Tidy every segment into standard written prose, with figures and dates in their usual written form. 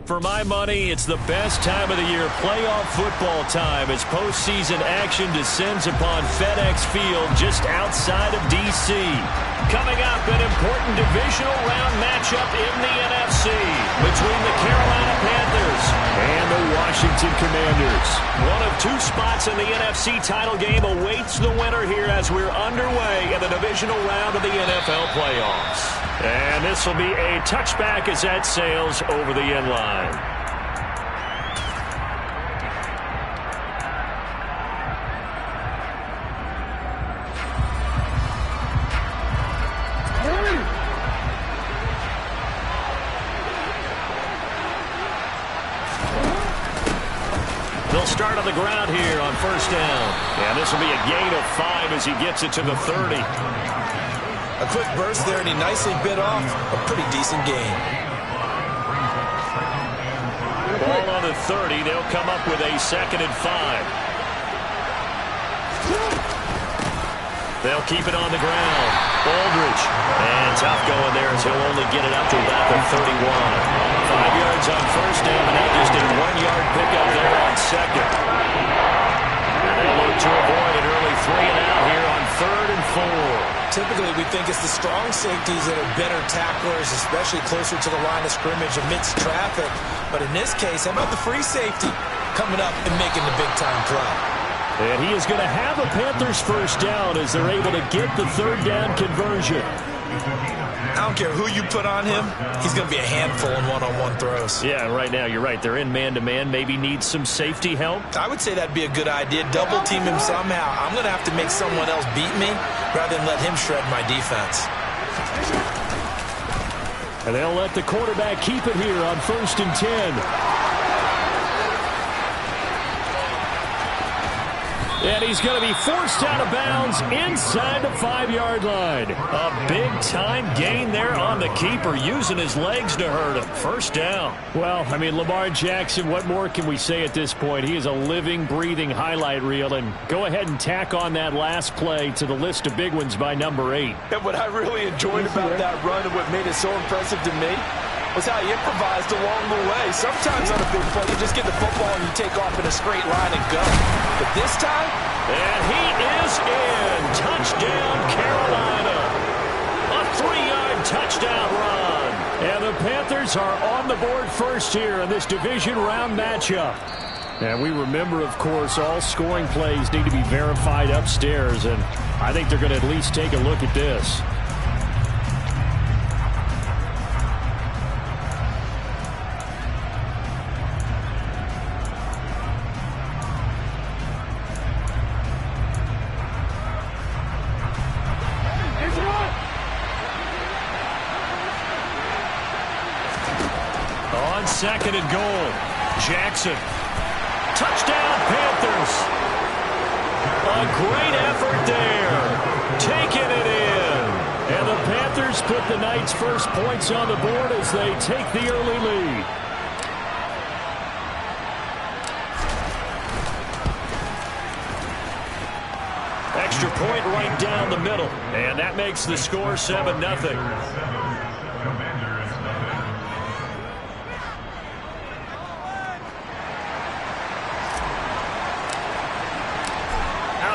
For my money, it's the best time of the year, playoff football time, as postseason action descends upon FedEx Field just outside of D.C. Coming up, an important divisional round matchup in the NFC between the Carolina Panthers and the Washington Commanders. One of two spots in the NFC title game awaits the winner here as we're underway in the divisional round of the NFL playoffs. And this will be a touchback as that sails over the end line. They'll start on the ground here on first down. And this will be a gain of 5 as he gets it to the 30. A quick burst there, and he nicely bit off a pretty decent gain. Ball on the 30. They'll come up with a 2nd and 5. They'll keep it on the ground. Aldridge. And tough going there as he'll only get it up to about the 31. 5 yards on first down, and now just a 1-yard pickup there on second. And they'll look to avoid an early 3 and out here on 3rd and 4. Typically, we think it's the strong safeties that are better tacklers, especially closer to the line of scrimmage amidst traffic. But in this case, how about the free safety coming up and making the big-time play? And he is going to have a Panthers first down as they're able to get the 3rd down conversion. I don't care who you put on him, he's going to be a handful in one-on-one throws. Yeah, right now, you're right. They're in man-to-man. Maybe needs some safety help. I would say that'd be a good idea. Double team him somehow. I'm going to have to make someone else beat me rather than let him shred my defense. And they'll let the quarterback keep it here on 1st and 10. And he's going to be forced out of bounds inside the 5-yard line. A big-time gain there on the keeper, using his legs to hurt him. First down. Well, I mean, Lamar Jackson, what more can we say at this point? He is a living, breathing highlight reel. And go ahead and tack on that last play to the list of big ones by number 8. And what I really enjoyed about that run and what made it so impressive to me was how he improvised along the way. Sometimes on a big play, you just get the football and you take off in a straight line and go. But this time, and he is in. Touchdown, Carolina. A 3-yard touchdown run. And the Panthers are on the board first here in this division round matchup. And we remember, of course, all scoring plays need to be verified upstairs. And I think they're going to at least take a look at this. On 2nd and goal, Jackson. Touchdown, Panthers. A great effort there. Taking it in. And the Panthers put the Knights' first points on the board as they take the early lead. Extra point right down the middle. And that makes the score 7-0.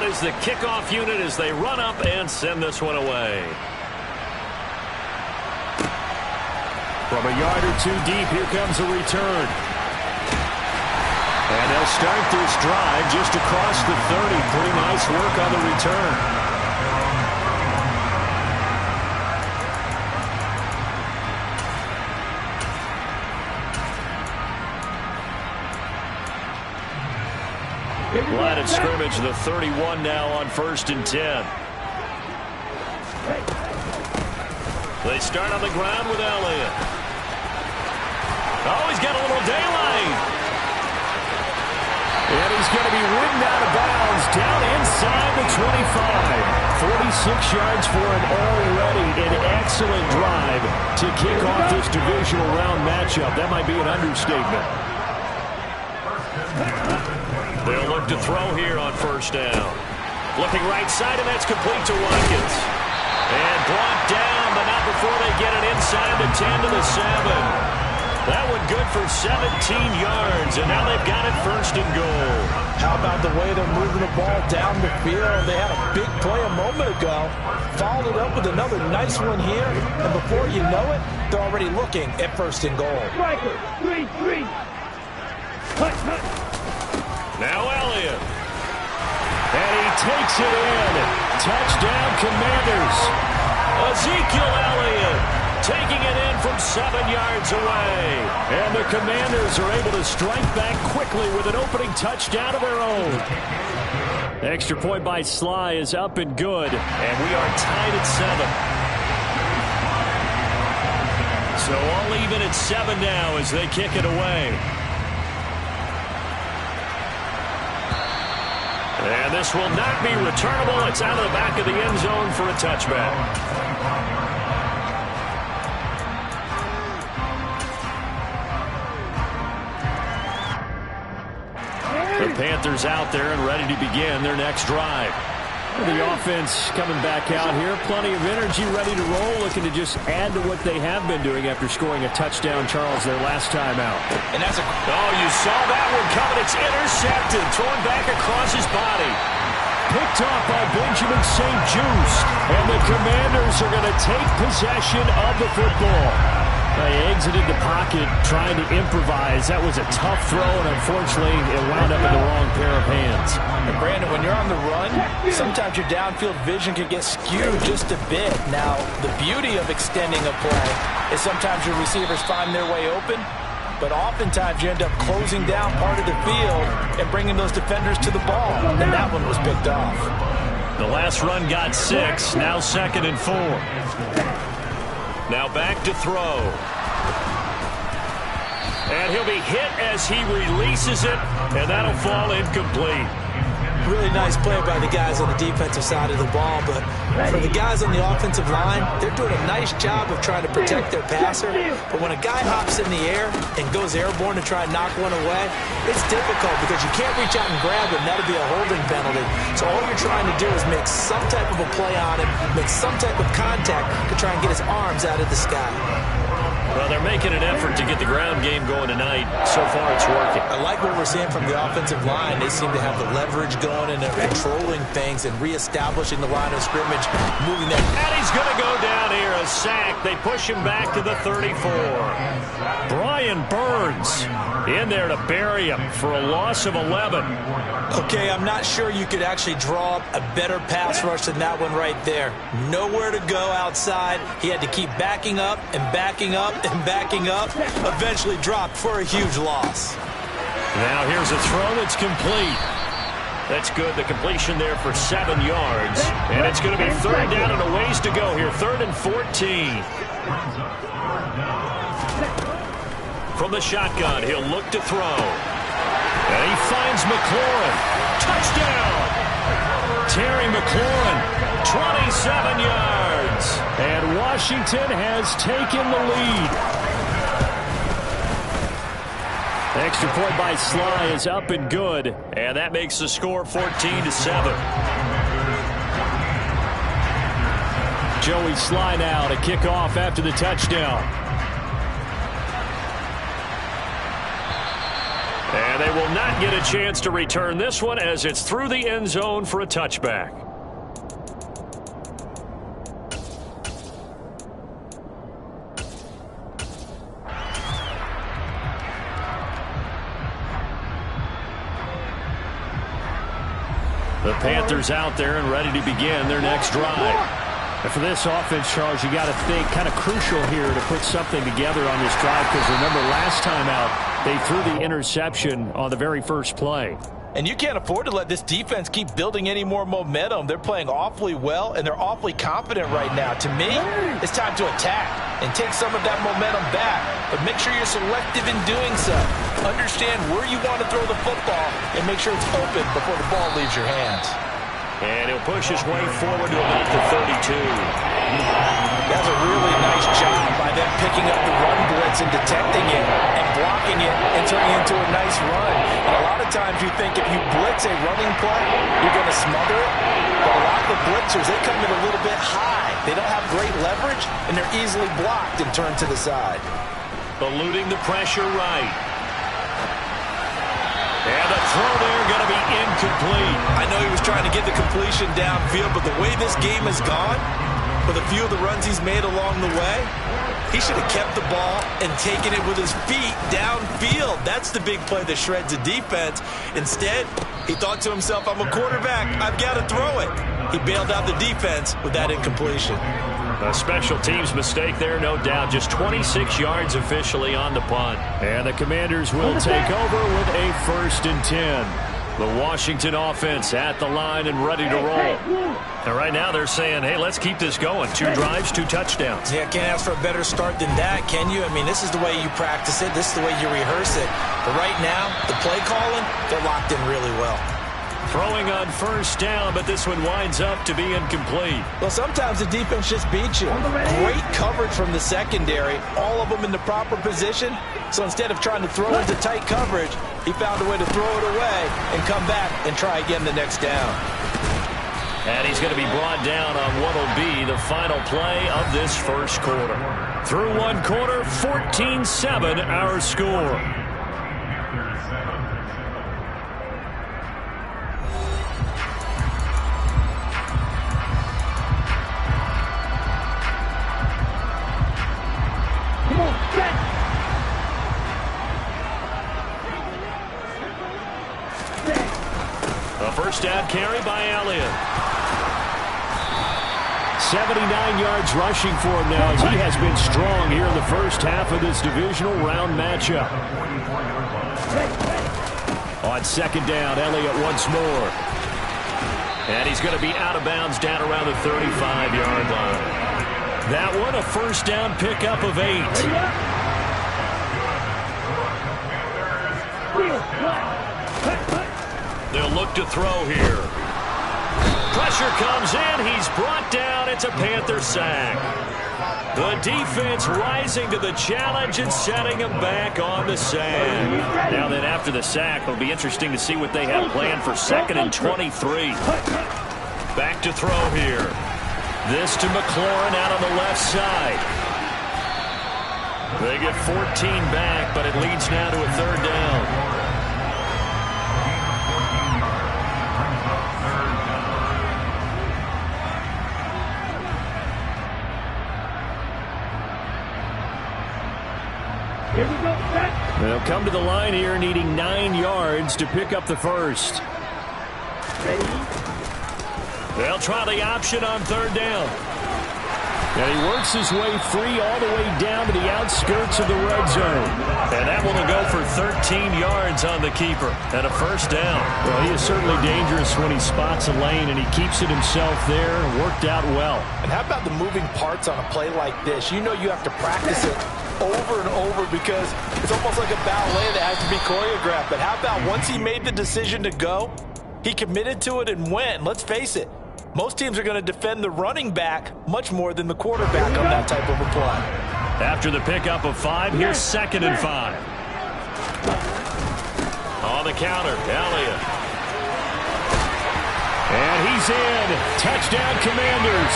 Is the kickoff unit as they run up and send this one away. From a yard or two deep, here comes a return. And they'll start this drive just across the 30. Pretty nice work on the return. Line of scrimmage, the 31 now on 1st and 10. They start on the ground with Elliott. Oh, he's got a little daylight. And he's going to be ridden out of bounds down inside the 25. 46 yards for an already an excellent drive to kick off this divisional round matchup. That might be an understatement. They'll look to throw here on 1st down. Looking right side, and that's complete to Watkins. And brought down, but not before they get it inside the 10 to the 7. That one good for 17 yards, and now they've got it first and goal. How about the way they're moving the ball down the field? They had a big play a moment ago, followed it up with another nice one here, and before you know it, they're already looking at first and goal. Striker, 3-3. Cut. Now Elliott. And he takes it in. Touchdown, Commanders. Ezekiel Elliott taking it in from 7 yards away. And the Commanders are able to strike back quickly with an opening touchdown of their own. Extra point by Sly is up and good. And we are tied at 7. So all even at 7 now as they kick it away. And this will not be returnable. It's out of the back of the end zone for a touchback. The Panthers out there and ready to begin their next drive. The offense coming back out here. Plenty of energy, ready to roll, looking to just add to what they have been doing after scoring a touchdown, Charles, their last time out. And that's Oh, you saw that one coming. It's intercepted. Thrown back across his body. Picked off by Benjamin St. Juste. And the Commanders are going to take possession of the football. They exited the pocket trying to improvise. That was a tough throw, and unfortunately, it wound up in the wrong pair of hands. And Brandon, when you're on the run, sometimes your downfield vision can get skewed just a bit. Now, the beauty of extending a play is sometimes your receivers find their way open, but oftentimes you end up closing down part of the field and bringing those defenders to the ball, and that one was picked off. The last run got 6, now 2nd and 4. Now back to throw. And he'll be hit as he releases it, and that'll fall incomplete. Really nice play by the guys on the defensive side of the ball, but for the guys on the offensive line, they're doing a nice job of trying to protect their passer. But when a guy hops in the air and goes airborne to try and knock one away, it's difficult because you can't reach out and grab him. That'll be a holding penalty. So all you're trying to do is make some type of a play on him, make some type of contact to try and get his arms out of the sky. Well, they're making an effort to get the ground game going tonight. So far, it's working. I like what we're seeing from the offensive line. They seem to have the leverage going, and they're controlling things and reestablishing the line of scrimmage, moving that. And he's going to go down here, a sack. They push him back to the 34. Brian Burns in there to bury him for a loss of 11. Okay, I'm not sure you could actually draw up a better pass rush than that one right there. Nowhere to go outside. He had to keep backing up and backing up and backing up. Eventually dropped for a huge loss. Now here's a throw that's complete. That's good. The completion there for 7 yards. And it's going to be 3rd down and a ways to go here. 3rd and 14. From the shotgun, he'll look to throw. And he finds McLaurin. Touchdown! Terry McLaurin, 27 yards. And Washington has taken the lead. The extra point by Sly is up and good. And that makes the score 14-7. Joey Sly now to kick off after the touchdown. And they will not get a chance to return this one as it's through the end zone for a touchback. The Panthers out there and ready to begin their next drive. And for this offense, Charles, you got to think kind of crucial here to put something together on this drive because remember last time out, they threw the interception on the very first play. And you can't afford to let this defense keep building any more momentum. They're playing awfully well, and they're awfully confident right now. To me, it's time to attack and take some of that momentum back. But make sure you're selective in doing so. Understand where you want to throw the football and make sure it's open before the ball leaves your hands. And he'll push his way forward to about the 32. That's a really nice job by them picking up the run blitz and detecting it and blocking it and turning it into a nice run. And a lot of times you think if you blitz a running play, you're going to smother it. But a lot of the blitzers, they come in a little bit high. They don't have great leverage, and they're easily blocked and turned to the side. eluding the pressure right. And the throw there going to be incomplete. I know he was trying to get the completion downfield, but the way this game has gone, with a few of the runs he's made along the way, he should have kept the ball and taken it with his feet downfield. That's the big play that shreds the defense. Instead, he thought to himself, I'm a quarterback, I've got to throw it. He bailed out the defense with that incompletion. A special teams mistake there, no doubt. Just 26 yards officially on the punt. And the Commanders will take over with a 1st and 10. The Washington offense at the line and ready to roll. And right now they're saying, hey, let's keep this going. 2 drives, 2 touchdowns. Yeah, can't ask for a better start than that, can you? I mean, this is the way you practice it. This is the way you rehearse it. But right now, the play calling, they're locked in really well. Throwing on 1st down, but this one winds up to be incomplete. Well, sometimes the defense just beats you. Great coverage from the secondary, all of them in the proper position. So instead of trying to throw into tight coverage, he found a way to throw it away and come back and try again the next down. And he's going to be brought down on what will be the final play of this 1st quarter. Through 1 quarter, 14-7 our score. A 1st down carry by Elliott. 79 yards rushing for him now as he has been strong here in the 1st half of this divisional round matchup. On 2nd down, Elliott once more. And he's going to be out of bounds down around the 35-yard line. That one a 1st down pickup of 8. They'll look to throw here. Pressure comes in. He's brought down. It's a Panther sack. The defense rising to the challenge and setting him back on the sack. Now then, after the sack, it'll be interesting to see what they have planned for 2nd and 23. Back to throw here. This to McLaurin out on the left side. They get 14 back, but it leads now to a 3rd down. They'll come to the line here needing 9 yards to pick up the 1st. They'll try the option on 3rd down. And he works his way free all the way down to the outskirts of the red zone. And that one will go for 13 yards on the keeper and a 1st down. Well, he is certainly dangerous when he spots a lane, and he keeps it himself there and worked out well. And how about the moving parts on a play like this? You know you have to practice it over and over because it's almost like a ballet that has to be choreographed. But how about once he made the decision to go, he committed to it and went. Let's face it, most teams are going to defend the running back much more than the quarterback on that type of a play. After the pickup of 5, here's 2nd and 5. On the counter, Elliott. And he's in. Touchdown, Commanders.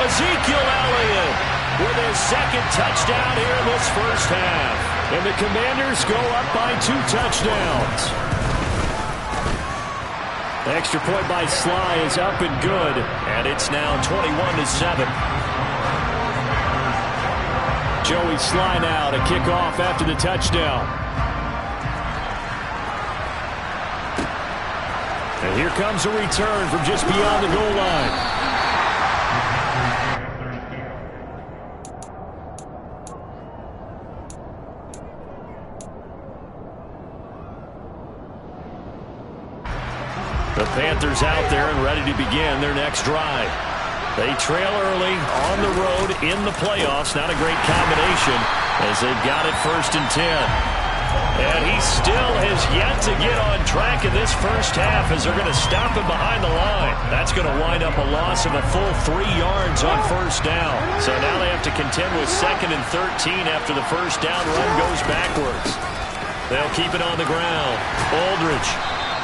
Ezekiel Elliott with his 2nd touchdown here in this 1st half. And the Commanders go up by 2 touchdowns. The extra point by Sly is up and good. And it's now 21-7. Joey Sly now to kick off after the touchdown. And here comes a return from just beyond the goal line. The Panthers out there and ready to begin their next drive. They trail early on the road in the playoffs. Not a great combination as they've got it 1st and 10. And he still has yet to get on track in this 1st half as they're going to stop him behind the line. That's going to wind up a loss of a full 3 yards on 1st down. So now they have to contend with 2nd and 13 after the 1st down run goes backwards. They'll keep it on the ground. Aldridge.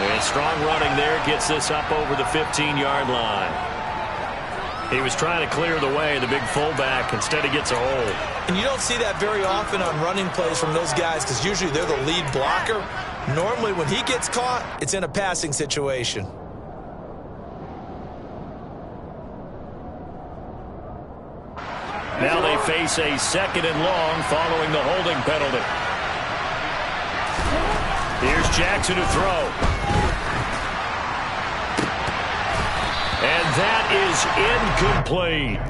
And strong running there gets this up over the 15-yard line. He was trying to clear the way, the big fullback. Instead, he gets a hole. And you don't see that very often on running plays from those guys because usually they're the lead blocker. Normally, when he gets caught, it's in a passing situation. Now they face a 2nd and long following the holding penalty. Here's Jackson to throw. And that is incomplete.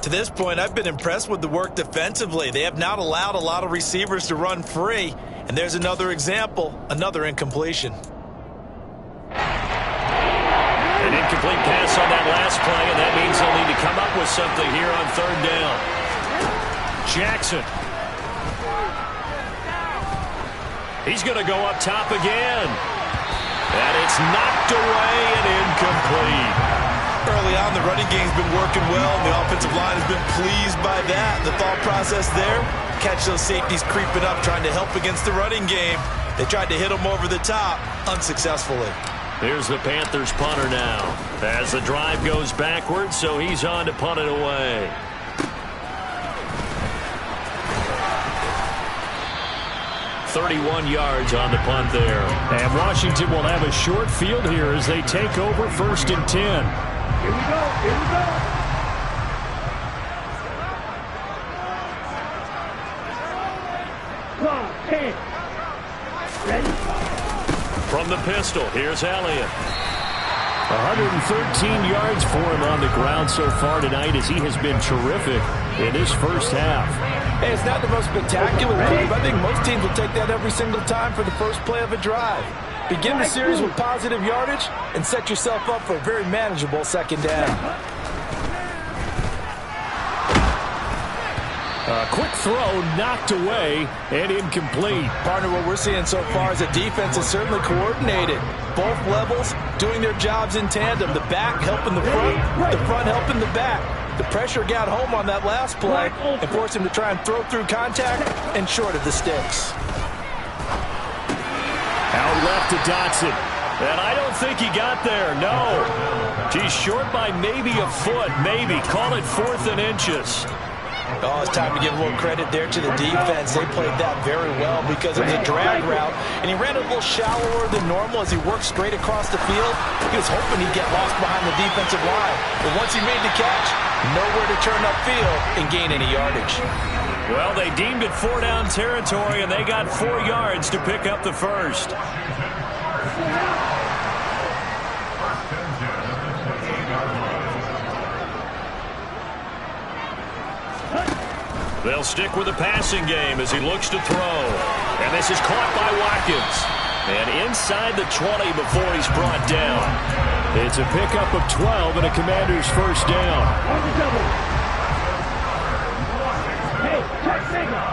To this point, I've been impressed with the work defensively. They have not allowed a lot of receivers to run free. And there's another example, another incompletion. An incomplete pass on that last play, and that means they'll need to come up with something here on 3rd down. Jackson. He's going to go up top again. And it's knocked away and incomplete. Early on, the running game's been working well, and the offensive line has been pleased by that. The thought process there, catch those safeties creeping up, trying to help against the running game. They tried to hit them over the top, unsuccessfully. Here's the Panthers punter now. As the drive goes backwards, so he's on to punt it away. .31 yards on the punt there. And Washington will have a short field here as they take over 1st and 10. Here we go. Here we go. Come, 10. Ready? From the pistol, here's Elliott. 113 yards for him on the ground so far tonight as he has been terrific in his first half. Hey, it's not the most spectacular play, but I think most teams will take that every single time for the first play of a drive. Begin the series with positive yardage and set yourself up for a very manageable 2nd down. A quick throw knocked away and incomplete. Partner, what we're seeing so far is the defense is certainly coordinated. Both levels doing their jobs in tandem. The back helping the front helping the back. The pressure got home on that last play and forced him to try and throw through contact and short of the sticks. Out left to Dotson. And I don't think he got there, no. He's short by maybe a foot, maybe. Call it 4th and inches. Oh, it's time to give a little credit there to the defense. They played that very well because it was a drag route, and he ran it a little shallower than normal as he worked straight across the field. He was hoping he'd get lost behind the defensive line, but once he made the catch, nowhere to turn upfield and gain any yardage. Well, they deemed it 4-down territory, and they got 4 yards to pick up the first. They'll stick with the passing game as he looks to throw. And this is caught by Watkins. And inside the 20 before he's brought down. It's a pickup of 12 and a Commander's first down. Hey, check signal.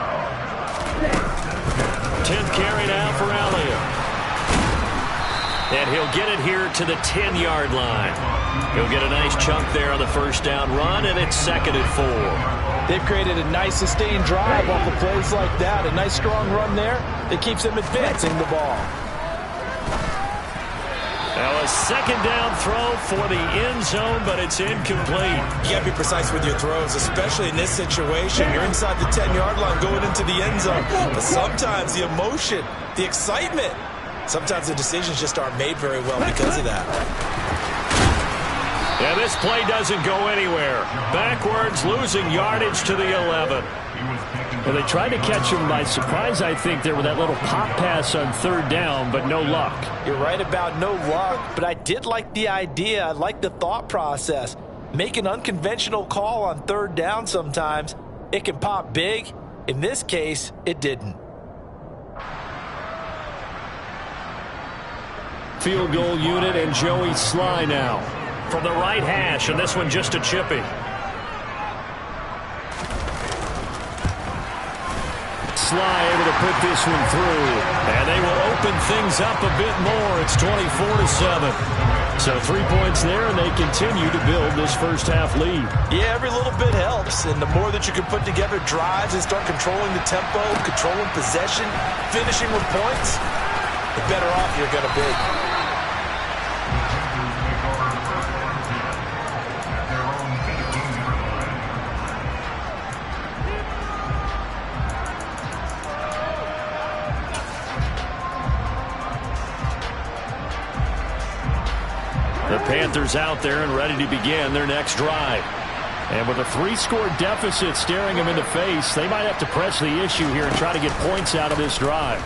10th carry now for Elliott. And he'll get it here to the 10-yard line. He'll get a nice chunk there on the first down run, and it's 2nd and 4. They've created a nice sustained drive off of plays like that. A nice strong run there that keeps them advancing the ball. Now a 2nd down throw for the end zone, but it's incomplete. You got to be precise with your throws, especially in this situation. You're inside the 10-yard line going into the end zone. But sometimes the emotion, the excitement, sometimes the decisions just aren't made very well because of that. Yeah, this play doesn't go anywhere. Backwards, losing yardage to the 11. Well, they tried to catch him by surprise, I think, there with that little pop pass on 3rd down, but no luck. You're right about no luck, but I did like the idea. I like the thought process. Make an unconventional call on 3rd down sometimes. It can pop big. In this case, it didn't. Field goal unit and Joey Sly now. From the right hash, and this one just a chippy. Sly able to put this one through, and they will open things up a bit more. It's 24-7. So 3 points there, and they continue to build this first half lead. Yeah, every little bit helps, and the more that you can put together drives and start controlling the tempo, controlling possession, finishing with points, the better off you're going to be. The Panthers out there and ready to begin their next drive. And with a 3-score deficit staring them in the face, they might have to press the issue here and try to get points out of this drive.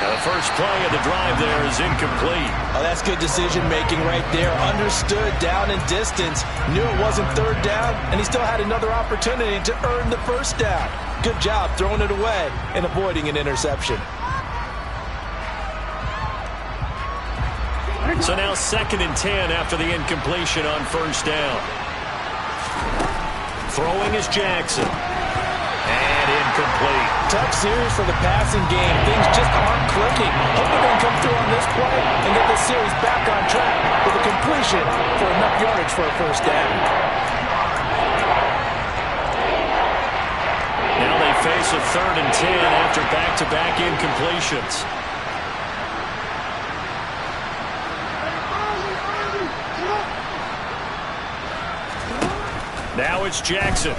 Now the first play of the drive there is incomplete. Oh, that's good decision-making right there. Understood down and distance. Knew it wasn't third down, and he still had another opportunity to earn the first down. Good job throwing it away and avoiding an interception. So now 2nd and 10 after the incompletion on first down. Throwing is Jackson. And incomplete. Tough series for the passing game. Things just aren't clicking. Hoping they can come through on this play and get the series back on track with a completion for enough yardage for a first down. Now they face a 3rd and 10 after back-to-back incompletions. Now it's Jackson.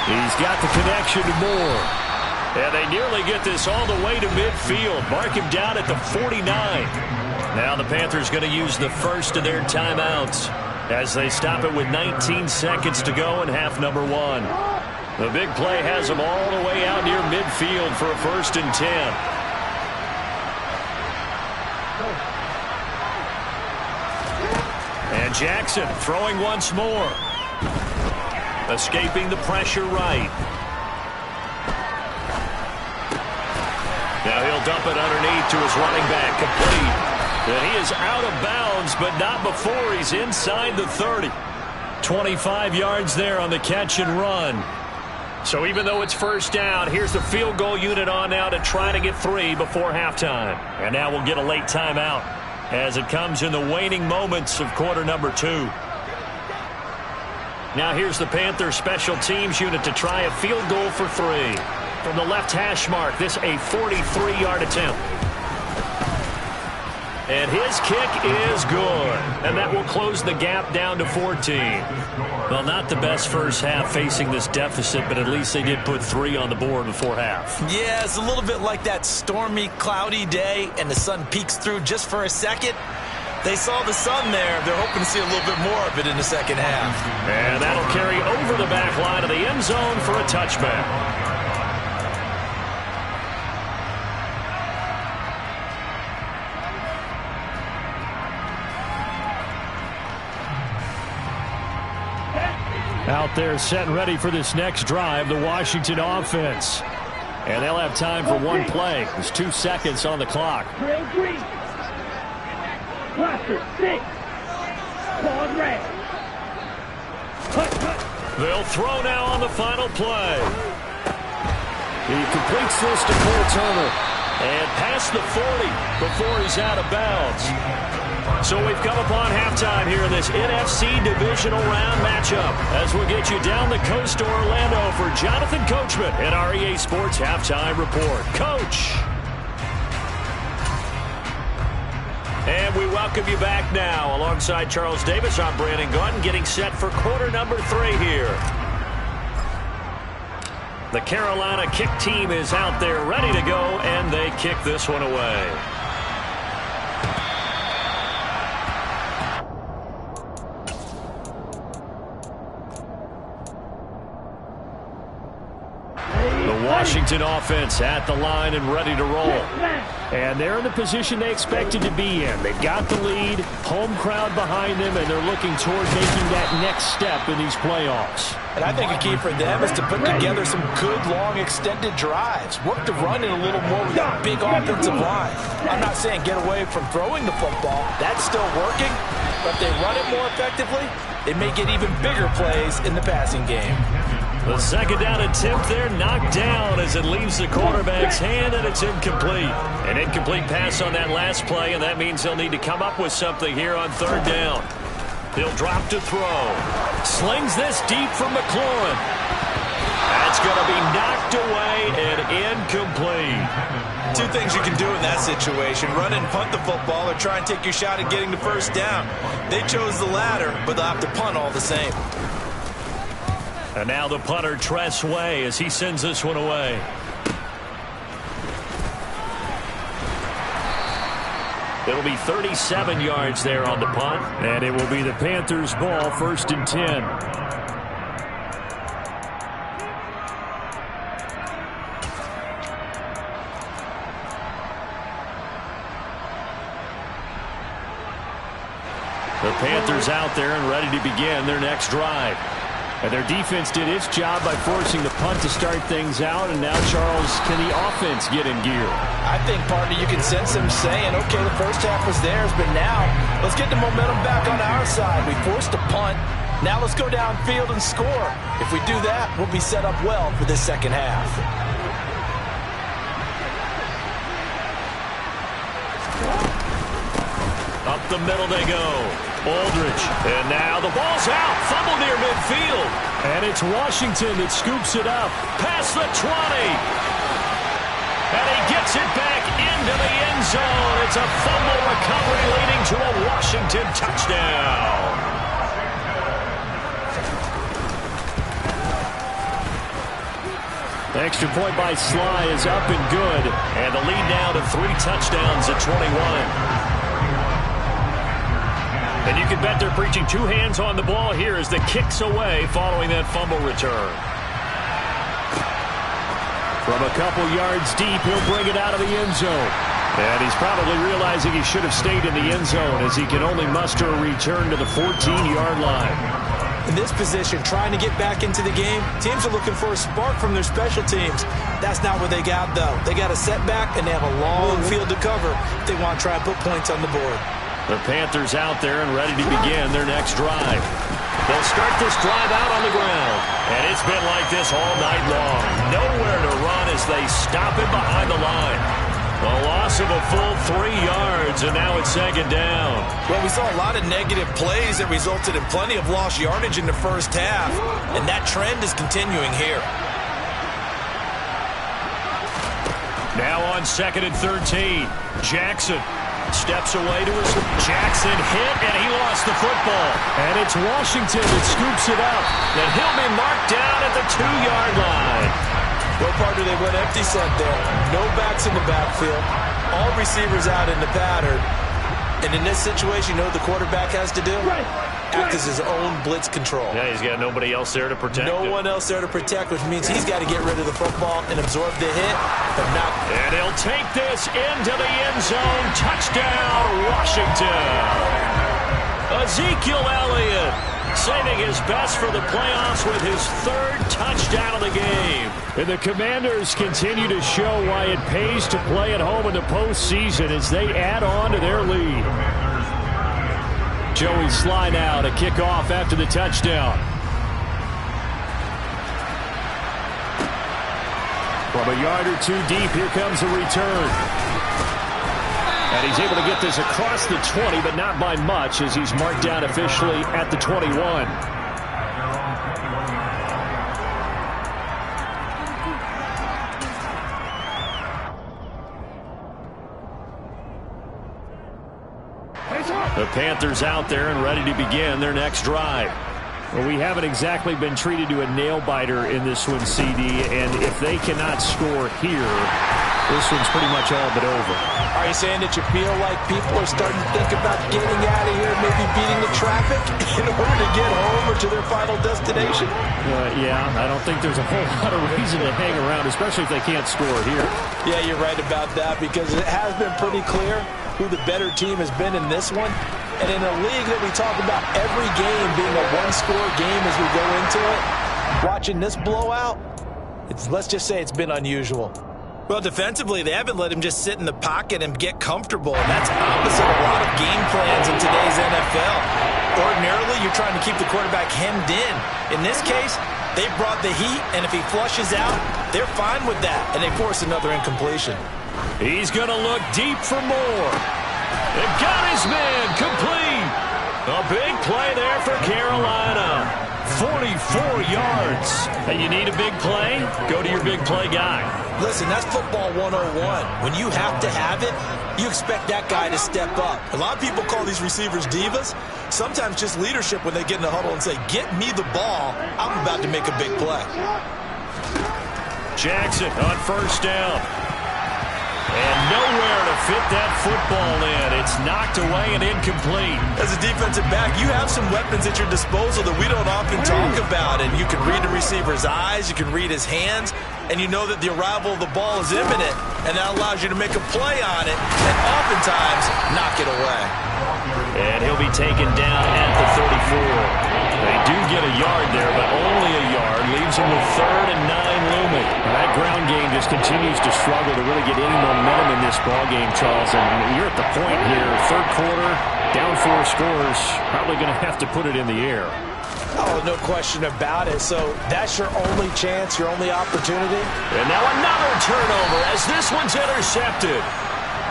He's got the connection to Moore. And they nearly get this all the way to midfield. Mark him down at the 49. Now the Panthers going to use the first of their timeouts as they stop it with 19 seconds to go in half number 1. The big play has them all the way out near midfield for a 1st and 10. And Jackson throwing once more. Escaping the pressure right. Now he'll dump it underneath to his running back, complete. And he is out of bounds, but not before he's inside the 30. 25 yards there on the catch and run. So even though it's first down, here's the field goal unit on now to try to get 3 before halftime. And now we'll get a late timeout as it comes in the waning moments of quarter number 2. Now here's the Panthers special teams unit to try a field goal for 3. From the left hash mark, this a 43-yard attempt. And his kick is good. And that will close the gap down to 14. Well, not the best first half facing this deficit, but at least they did put 3 on the board before half. Yeah, it's a little bit like that stormy, cloudy day, and the sun peeks through just for a second. They saw the sun there. They're hoping to see a little bit more of it in the second half. And that'll carry over the back line of the end zone for a touchback. Out there set and ready for this next drive, the Washington offense. And they'll have time for one play. There's 2 seconds on the clock. Trail green. Cluster 6. Pause red. Cut. They'll throw now on the final play. He completes this to Cole Turner. And past the 40 before he's out of bounds. So we've come upon halftime here in this NFC Divisional Round matchup as we'll get you down the coast to Orlando for Jonathan Coachman at our EA Sports Halftime Report. Coach. And we welcome you back now. Alongside Charles Davis, I'm Brandon Gaunt, getting set for quarter number 3 here. The Carolina kick team is out there ready to go, and they kick this one away. Washington offense at the line and ready to roll. And they're in the position they expected to be in. They've got the lead, home crowd behind them, and they're looking toward making that next step in these playoffs. And I think a key for them is to put together some good, long, extended drives. Work the run in a little more with that big offensive line. I'm not saying get away from throwing the football. That's still working. But if they run it more effectively, they may get even bigger plays in the passing game. The second down attempt there knocked down as it leaves the quarterback's hand, and it's incomplete. An incomplete pass on that last play, and that means they'll need to come up with something here on third down. He'll drop to throw. Slings this deep from McLaurin. That's going to be knocked away and incomplete. 2 things you can do in that situation. Run and punt the football or try and take your shot at getting the first down. They chose the latter, but they'll have to punt all the same. And now the punter Tress Way as he sends this one away. It'll be 37 yards there on the punt. And it will be the Panthers' ball, 1st and 10. The Panthers out there and ready to begin their next drive. And their defense did its job by forcing the punt to start things out. And now, Charles, can the offense get in gear? I think, partner, you can sense them saying, okay, the first half was theirs, but now let's get the momentum back on our side. We forced a punt. Now let's go downfield and score. If we do that, we'll be set up well for this second half. Up the middle they go. Aldridge. And now the ball's out. Fumble near midfield. And it's Washington that scoops it up. Past the 20. And he gets it back into the end zone. It's a fumble recovery leading to a Washington touchdown. The extra point by Sly is up and good. And the lead now to 3 touchdowns at 21. And you can bet they're preaching 2 hands on the ball here as the kick's away following that fumble return. From a couple yards deep, he'll bring it out of the end zone. And he's probably realizing he should have stayed in the end zone as he can only muster a return to the 14-yard line. In this position, trying to get back into the game, teams are looking for a spark from their special teams. That's not what they got, though. They got a setback, and they have a long field to cover if they want to try and put points on the board. The Panthers out there and ready to begin their next drive. They'll start this drive out on the ground. And it's been like this all night long. Nowhere to run as they stop it behind the line. A loss of a full 3 yards, and now it's 2nd down. Well, we saw a lot of negative plays that resulted in plenty of lost yardage in the first half, and that trend is continuing here. Now on 2nd and 13, Jackson steps away to his Jackson hit, and he lost the football. And it's Washington that scoops it up. And he'll be marked down at the 2-yard line. Well, partner, they went empty set there. No backs in the backfield. All receivers out in the pattern. And in this situation, you know what the quarterback has to do? Act as his own blitz control. Yeah, he's got nobody else there to protect him. No one else there to protect, which means he's got to get rid of the football and absorb the hit, but not. And he'll take this into the end zone. Touchdown, Washington. Ezekiel Elliott saving his best for the playoffs with his 3rd touchdown of the game. And the Commanders continue to show why it pays to play at home in the postseason as they add on to their lead. Joey Sly now to kick off after the touchdown. From a yard or 2 deep, here comes a return. And he's able to get this across the 20, but not by much as he's marked down officially at the 21. The Panthers out there and ready to begin their next drive. Well, we haven't exactly been treated to a nail-biter in this one, CD, and if they cannot score here, this one's pretty much all but over. Are you saying that you feel like people are starting to think about getting out of here, maybe beating the traffic in order to get home or to their final destination? Yeah, I don't think there's a whole lot of reason to hang around, especially if they can't score here. Yeah, you're right about that because it has been pretty clear who the better team has been in this one. And in a league that we talk about every game being a one-score game as we go into it, watching this blowout, let's just say it's been unusual. Well, defensively, they haven't let him just sit in the pocket and get comfortable, and that's opposite a lot of game plans in today's NFL. Ordinarily, you're trying to keep the quarterback hemmed in. In this case, they brought the heat, and if he flushes out, they're fine with that, and they force another incompletion. He's going to look deep for more. And got his man complete. A big play there for Carolina. 44 yards. And you need a big play? Go to your big play guy. Listen, that's football 101. When you have to have it, you expect that guy to step up. A lot of people call these receivers divas. Sometimes just leadership when they get in the huddle and say, get me the ball. I'm about to make a big play. Jackson on 1st down. And nowhere to fit that football in. It's knocked away and incomplete. As a defensive back, you have some weapons at your disposal that we don't often talk about. And you can read the receiver's eyes, you can read his hands, and you know that the arrival of the ball is imminent. And that allows you to make a play on it and oftentimes knock it away. And he'll be taken down at the 34. They do get a yard there, but only a yard. Leaves him with 3rd and 9 looming. That ground game just continues to struggle to really get any momentum in this ball game, Charles. And you're at the point here, 3rd quarter, down 4 scores, probably going to have to put it in the air. Oh, no question about it. So that's your only chance, your only opportunity. And now another turnover as this one's intercepted.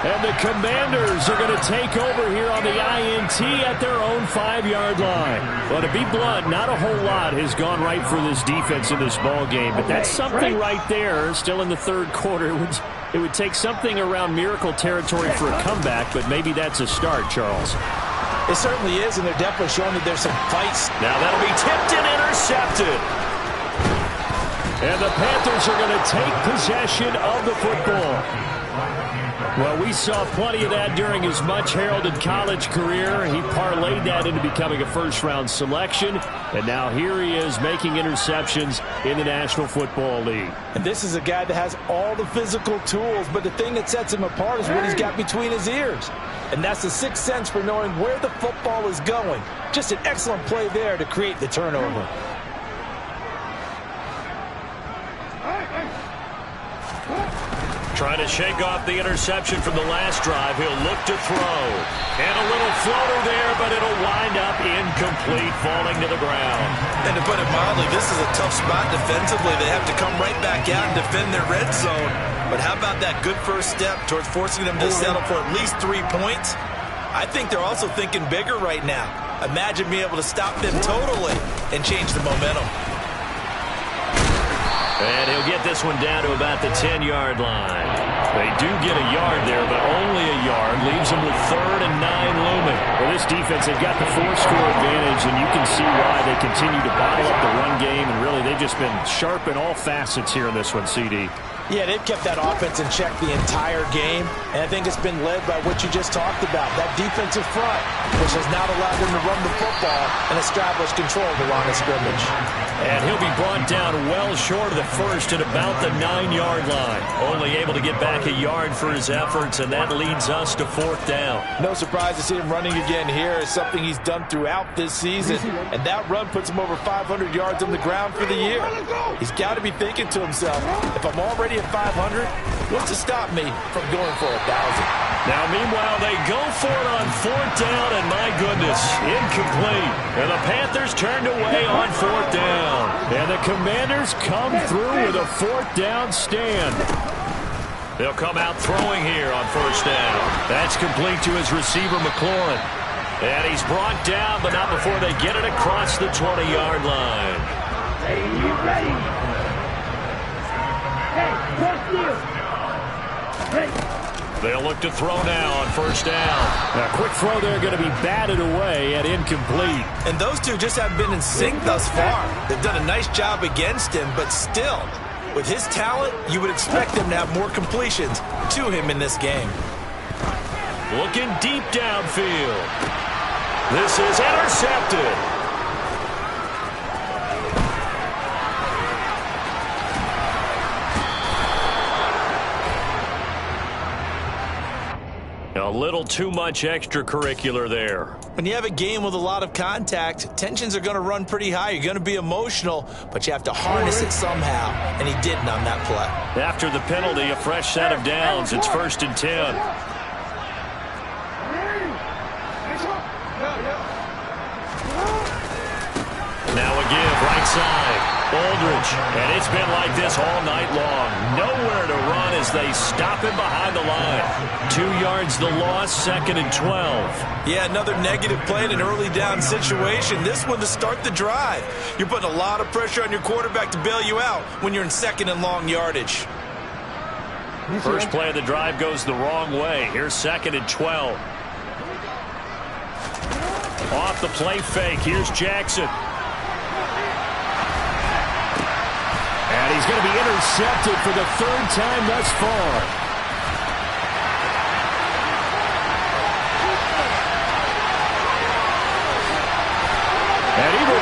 And the Commanders are going to take over here on the INT at their own 5-yard line. Well, to be blunt, not a whole lot has gone right for this defense in this ball game, but that's something right there. Still in the 3rd quarter, it would take something around miracle territory for a comeback, but maybe that's a start, Charles. It certainly is, and they're definitely showing that there's some fights. Now that'll be tipped and intercepted. And the Panthers are going to take possession of the football. Well, we saw plenty of that during his much-heralded college career. He parlayed that into becoming a first-round selection, and now here he is making interceptions in the National Football League. And this is a guy that has all the physical tools, but the thing that sets him apart is what he's got between his ears. And that's the sixth sense for knowing where the football is going. Just an excellent play there to create the turnover. Trying to shake off the interception from the last drive. He'll look to throw. And a little floater there, but it'll wind up incomplete, falling to the ground. And to put it mildly, this is a tough spot defensively. They have to come right back out and defend their red zone. But how about that good first step towards forcing them to settle for at least 3 points? I think they're also thinking bigger right now. Imagine being able to stop them totally and change the momentum. And he'll get this one down to about the 10-yard line. They do get a yard there, but only a yard. Leaves them with 3rd and 9 looming. Well, this defense, they've got the 4-score advantage, and you can see why they continue to bottle up the run game. And really, they've just been sharp in all facets here in this one, CD. Yeah, they've kept that offense in check the entire game, and I think it's been led by what you just talked about, that defensive front, which has not allowed them to run the football and establish control of the line of scrimmage. And he'll be brought down well short of the first at about the 9-yard line. Only able to get back a yard for his efforts, and that leads us to 4th down. No surprise to see him running again here. It's something he's done throughout this season, and that run puts him over 500 yards on the ground for the year. He's got to be thinking to himself, if I'm already at 500, what's to stop me from going for 1,000? Now, meanwhile, they go for it on 4th down, and my goodness, incomplete. And the Panthers turned away on 4th down. And the Commanders come through with a 4th down stand. They'll come out throwing here on 1st down. That's complete to his receiver, McLaurin. And he's brought down, but not before they get it across the 20-yard line. Hey, you ready? Hey, first you. Ready. They'll look to throw now on 1st down. A quick throw there going to be batted away and incomplete. And those two just haven't been in sync thus far. They've done a nice job against him, but still, with his talent, you would expect them to have more completions to him in this game. Looking deep downfield. This is intercepted. A little too much extracurricular there. When you have a game with a lot of contact, tensions are going to run pretty high. You're going to be emotional, but you have to harness it somehow, and he didn't on that play. After the penalty, a fresh set of downs. It's 1st and 10. Now a give, right side. Aldridge, and it's been like this all night long. Nowhere to run as they stop him behind the line. 2 yards the loss, 2nd and 12. Yeah, another negative play in an early down situation. This one to start the drive. You're putting a lot of pressure on your quarterback to bail you out when you're in 2nd and long yardage. First play of the drive goes the wrong way. Here's 2nd and 12. Off the play fake. Here's Jackson. And he's going to be intercepted for the 3rd time thus far.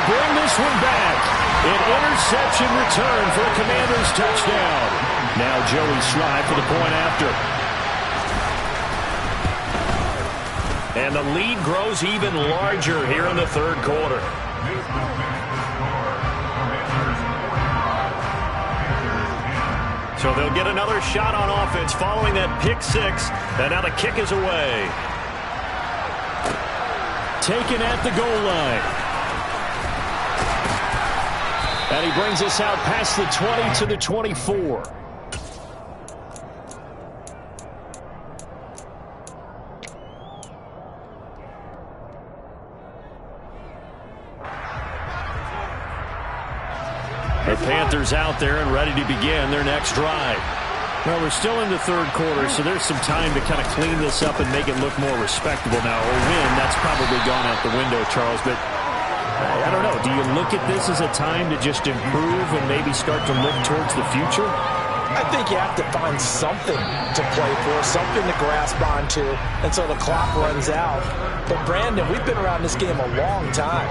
bring this one back. An interception return for the Commanders' touchdown. Now Joey Slye for the point after. And the lead grows even larger here in the third quarter. So they'll get another shot on offense following that pick six. And now the kick is away. Taken at the goal line. And he brings us out past the 20 to the 24. The Panthers out there and ready to begin their next drive. Well, we're still in the third quarter, so there's some time to kind of clean this up and make it look more respectable now. Or win, that's probably gone out the window, Charles. But I don't know. Do you look at this as a time to just improve and maybe start to look towards the future? I think you have to find something to play for, something to grasp onto, until the clock runs out. But, Brandon, we've been around this game a long time.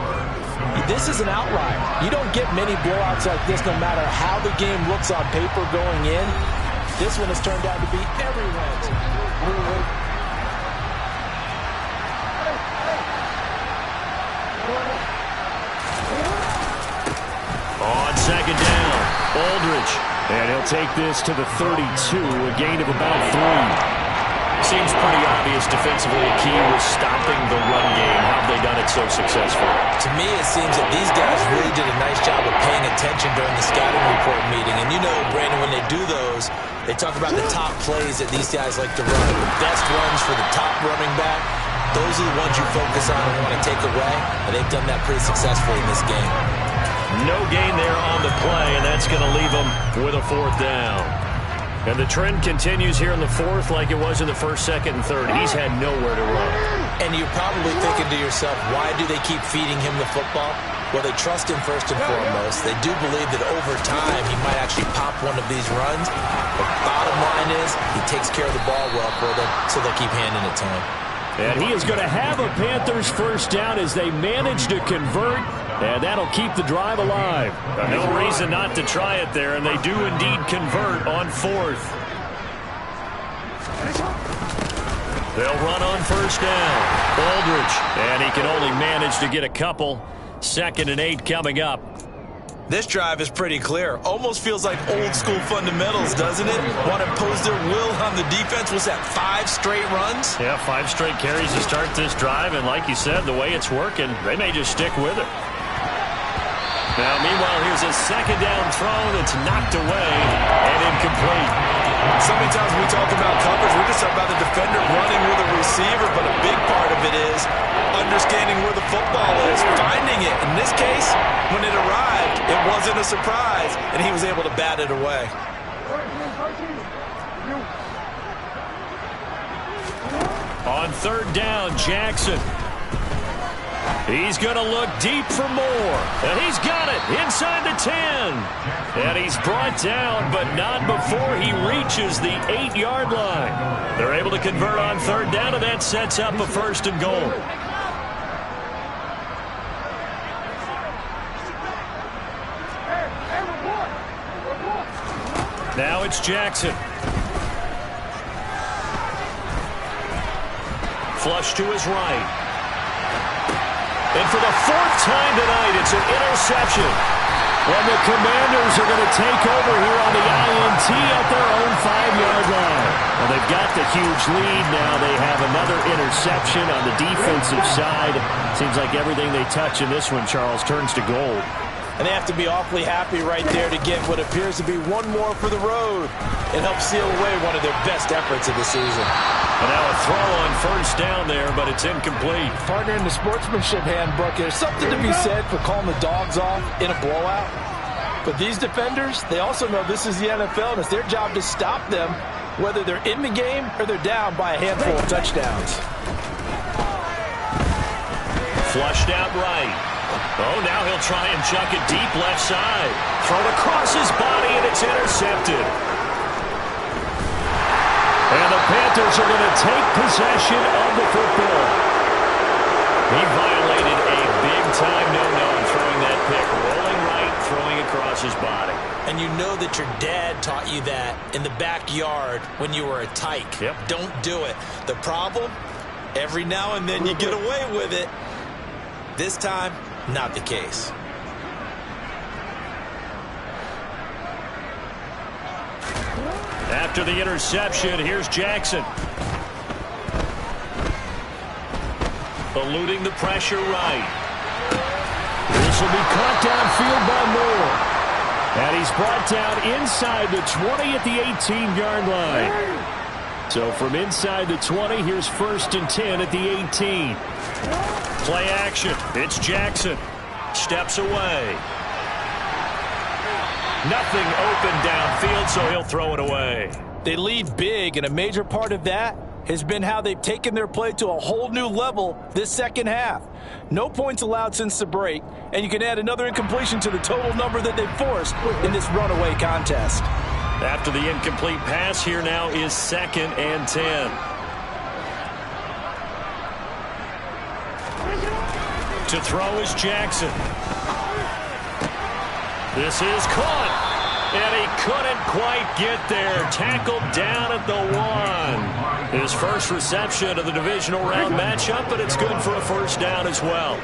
This is an outlier. You don't get many blowouts like this no matter how the game looks on paper going in. This one has turned out to be everyone's. On second down, Aldridge. And he'll take this to the 32, a gain of about 3. Seems pretty obvious defensively. A key was stopping the run game. How have they done it so successfully? To me, it seems that these guys really did a nice job of paying attention during the scouting report meeting. And you know, Brandon, when they do those, they talk about the top plays that these guys like to run. The best runs for the top running back, those are the ones you focus on and want to take away. And they've done that pretty successfully in this game. No gain there on the play, and that's going to leave them with a fourth down. And the trend continues here in the fourth like it was in the first, second, and third. He's had nowhere to run. And you're probably thinking to yourself, why do they keep feeding him the football? Well, they trust him first and foremost. They do believe that over time he might actually pop one of these runs. But bottom line is he takes care of the ball well for them, so they'll keep handing it to him. And he is going to have a Panthers first down as they manage to convert, and that'll keep the drive alive. No reason not to try it there, and they do indeed convert on fourth. They'll run on first down. Aldridge, and he can only manage to get a couple. 2nd and 8 coming up. This drive is pretty clear. Almost feels like old school fundamentals, doesn't it? Want to impose their will on the defense. Was that 5 straight runs? Yeah, 5 straight carries to start this drive, and like you said, the way it's working, they may just stick with it. Now, meanwhile, here's a second down throw that's knocked away and incomplete. So many times when we talk about coverage, we're just talking about the defender running with a receiver, but a big part of it is understanding where the football is, finding it. In this case, when it arrived, it wasn't a surprise, and he was able to bat it away. On third down, Jackson. He's going to look deep for more. And he's got it inside the 10. And he's brought down, but not before he reaches the 8-yard line. They're able to convert on third down, and that sets up a 1st and goal. Now it's Jackson. Flush to his right. And for the 4th time tonight, it's an interception. And the Commanders are going to take over here on the INT at their own 5-yard line. Well, they've got the huge lead now. They have another interception on the defensive side. Seems like everything they touch in this one, Charles, turns to gold. And they have to be awfully happy right there to get what appears to be one more for the road and help seal away one of their best efforts of the season. And now a throw on first down there, but it's incomplete. Partner, in the sportsmanship handbook, there's something to be said for calling the dogs off in a blowout. But these defenders, they also know this is the NFL, and it's their job to stop them, whether they're in the game or they're down by a handful of touchdowns. Flushed out right. Oh, now he'll try and chuck it deep left side. Thrown across his body, and it's intercepted. And the Panthers are going to take possession of the football. He violated a big-time no-no in throwing that his body. And you know that your dad taught you that in the backyard when you were a tyke. Yep. Don't do it. The problem, every now and then you get away with it. This time, not the case. After the interception, here's Jackson. Eluding the pressure right. This will be caught downfield by Moore. And he's brought down inside the 20 at the 18-yard line. So from inside the 20, here's 1st and 10 at the 18. Play action. It's Jackson. Steps away. Nothing open downfield, so he'll throw it away. They lead big, and a major part of that has been how they've taken their play to a whole new level this second half. No points allowed since the break, and you can add another incompletion to the total number that they've forced in this runaway contest. After the incomplete pass, here now is 2nd and 10. To throw is Jackson. This is caught. And he couldn't quite get there. Tackled down at the 1. His first reception of the divisional round matchup, but it's good for a first down as well.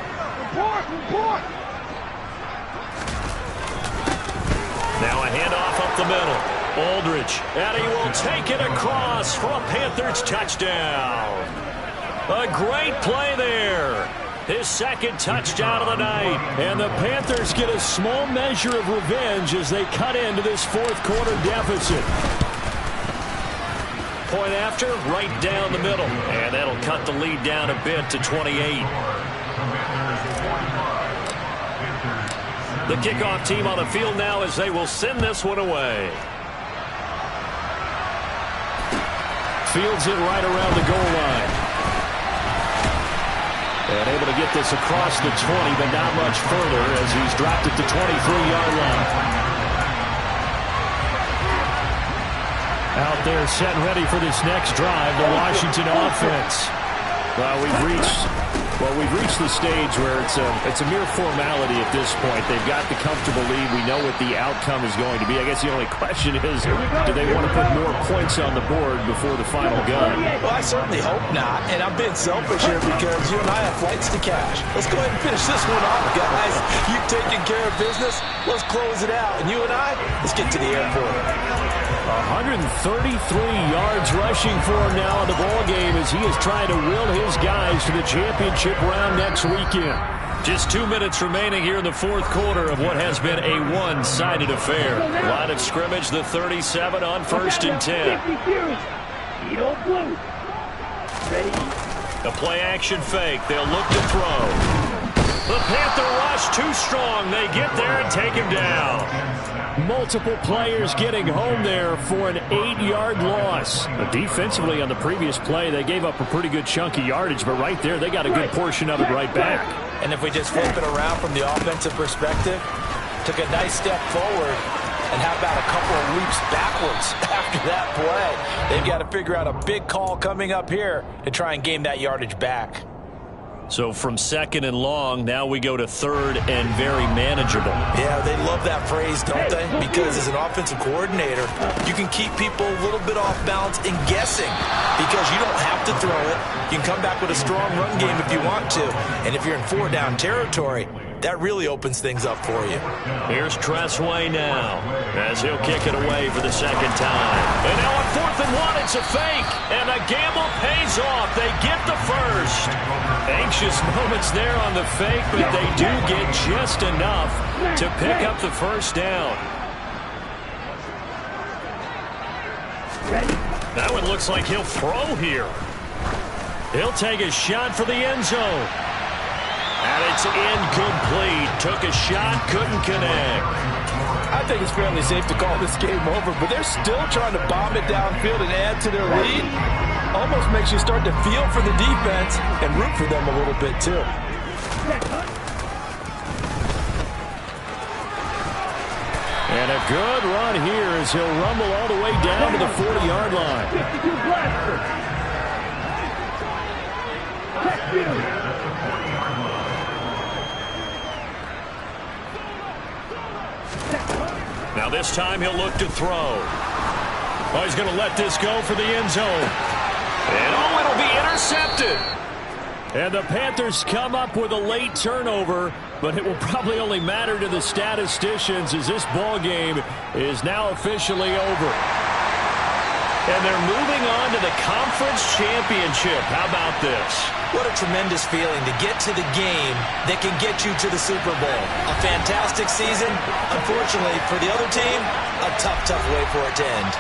Now a handoff up the middle. Aldridge, and he will take it across for a Panthers touchdown. A great play there. His 2nd touchdown of the night. And the Panthers get a small measure of revenge as they cut into this 4th quarter deficit. Point after, right down the middle. And that'll cut the lead down a bit to 28. The kickoff team on the field now as they will send this one away. Fields it right around the goal line. And able to get this across the 20, but not much further as he's dropped it to 23-yard line. Out there set and ready for this next drive, the Washington offense. Well, we've reached the stage where it's a mere formality at this point. They've got the comfortable lead. We know what the outcome is going to be. I guess the only question is, do they want to put more points on the board before the final gun? Well, I certainly hope not, and I'm being selfish here because you and I have flights to catch. Let's go ahead and finish this one off, guys. You've taken care of business. Let's close it out. And you and I, let's get to the airport. 133 yards rushing for him now in the ball game as he is trying to will his guys to the championship round next weekend. Just 2 minutes remaining here in the 4th quarter of what has been a one-sided affair. Line of scrimmage, the 37 on 1st and 10. A play-action fake. They'll look to throw. The Panther rush too strong. They get there and take him down. Multiple players getting home there for an 8-yard loss. But defensively on the previous play, they gave up a pretty good chunk of yardage, but right there they got a good portion of it right back. And if we just flip it around from the offensive perspective, took a nice step forward, and how about a couple of leaps backwards after that play? They've got to figure out a big call coming up here to try and gain that yardage back. So from 2nd and long, now we go to 3rd and very manageable. Yeah, they love that phrase, don't they? Because as an offensive coordinator, you can keep people a little bit off balance and guessing because you don't have to throw it. You can come back with a strong run game if you want to. And if you're in 4-down territory, that really opens things up for you. Here's Tressway now as he'll kick it away for the 2nd time. And now on 4th and 1, it's a fake. And the gamble pays off. They get the first. Anxious moments there on the fake, but they do get just enough to pick up the first down. That one looks like he'll throw here. He'll take a shot for the end zone. And it's incomplete. Took a shot, couldn't connect. I think it's fairly safe to call this game over, but they're still trying to bomb it downfield and add to their lead. Almost makes you start to feel for the defense and root for them a little bit, too. And a good run here as he'll rumble all the way down to the 40-yard line. Now this time he'll look to throw. Oh, he's going to let this go for the end zone. And oh, it'll be intercepted. And the Panthers come up with a late turnover, but it will probably only matter to the statisticians as this ball game is now officially over. And they're moving on to the conference championship. How about this? What a tremendous feeling to get to the game that can get you to the Super Bowl. A fantastic season. Unfortunately, for the other team, a tough, tough way for it to end.